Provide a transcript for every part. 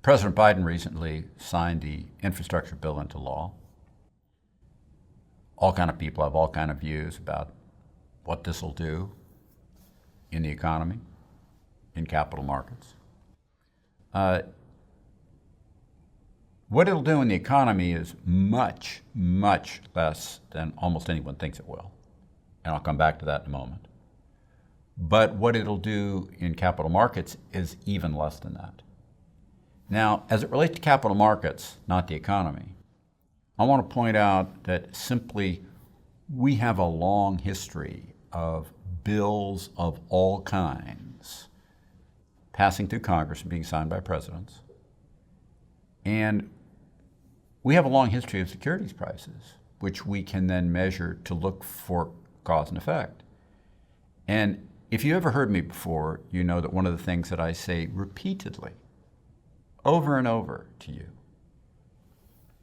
President Biden recently signed the infrastructure bill into law. All kind of people have all kind of views about what this will do in the economy, in capital markets. What it'll do in the economy is much, much less than almost anyone thinks it will. And I'll come back to that in a moment. But what it'll do in capital markets is even less than that. Now, as it relates to capital markets, not the economy, I want to point out that simply we have a long history of bills of all kinds passing through Congress and being signed by presidents. And we have a long history of securities prices, which we can then measure to look for cause and effect. And if you ever heard me before, you know that one of the things that I say repeatedly, over and over to you,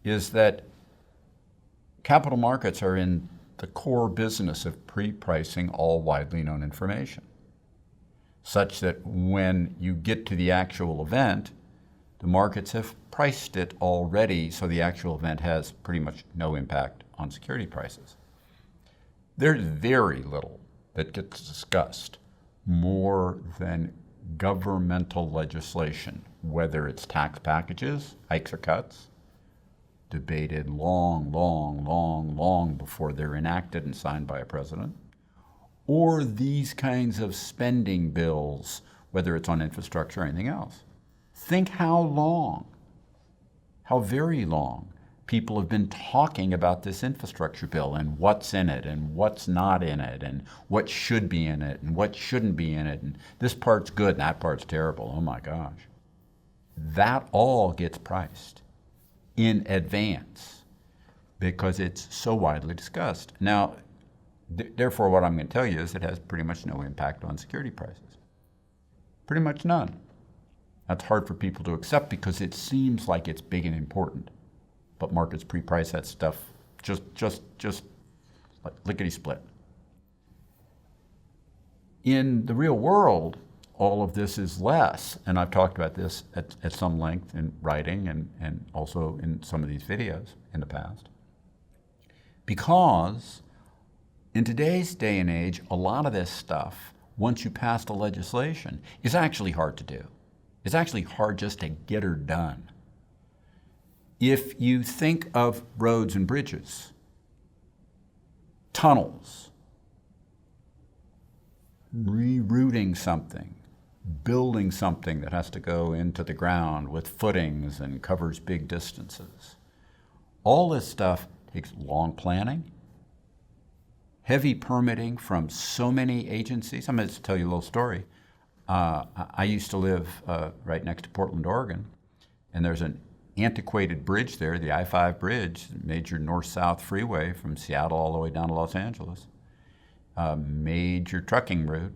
is that capital markets are in the core business of pre-pricing all widely known information, such that when you get to the actual event, the markets have priced it already, so the actual event has pretty much no impact on security prices. There's very little that gets discussed more than governmental legislation, whether it's tax packages, hikes or cuts, debated long before they're enacted and signed by a president, or these kinds of spending bills, whether it's on infrastructure or anything else. Think how very long people have been talking about this infrastructure bill and what's in it and what's not in it and what should be in it and what shouldn't be in it, and this part's good and that part's terrible. Oh my gosh. That all gets priced in advance because it's so widely discussed. Now, therefore, what I'm going to tell you is it has pretty much no impact on security prices. Pretty much none. That's hard for people to accept because it seems like it's big and important. But markets pre-price that stuff just like lickety-split. In the real world, all of this is less, and I've talked about this at some length in writing and also in some of these videos in the past. Because in today's day and age, a lot of this stuff, once you pass the legislation, is actually hard to do. It's actually hard just to get her done. If you think of roads and bridges, tunnels, rerouting something, building something that has to go into the ground with footings and covers big distances, all this stuff takes long planning, heavy permitting from so many agencies. I'm going to tell you a little story. I used to live right next to Portland, Oregon, and there's an antiquated bridge there, the I-5 bridge, major north-south freeway from Seattle all the way down to Los Angeles, major trucking route.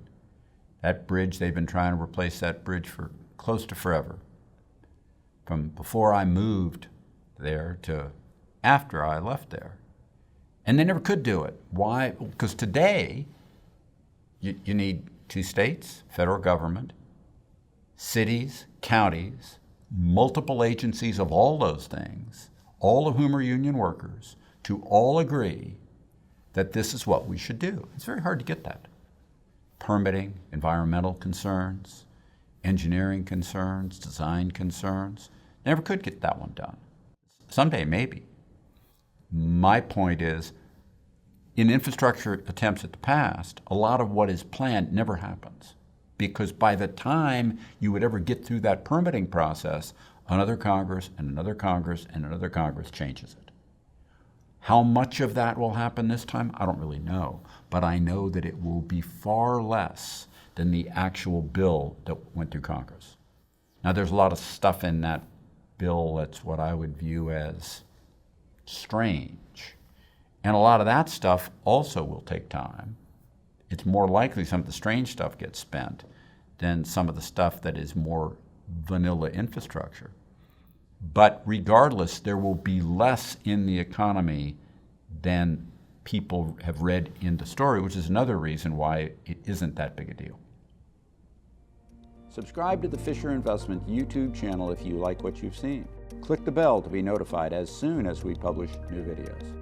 That bridge, they've been trying to replace that bridge for close to forever. From before I moved there to after I left there. And they never could do it. Why? Because today, you need 2 states, federal government, cities, counties, multiple agencies of all those things, all of whom are union workers, to all agree that this is what we should do. It's very hard to get that. Permitting, environmental concerns, engineering concerns, design concerns. Never could get that one done. Someday, maybe. My point is, in infrastructure attempts at the past, a lot of what is planned never happens. Because by the time you would ever get through that permitting process, another Congress and another Congress and another Congress changes it. How much of that will happen this time? I don't really know. But I know that it will be far less than the actual bill that went through Congress. Now, there's a lot of stuff in that bill that's what I would view as strange. And a lot of that stuff also will take time. It's more likely some of the strange stuff gets spent than some of the stuff that is more vanilla infrastructure. But regardless, there will be less in the economy than people have read in the story, which is another reason why it isn't that big a deal. Subscribe to the Fisher Investment YouTube channel if you like what you've seen. Click the bell to be notified as soon as we publish new videos.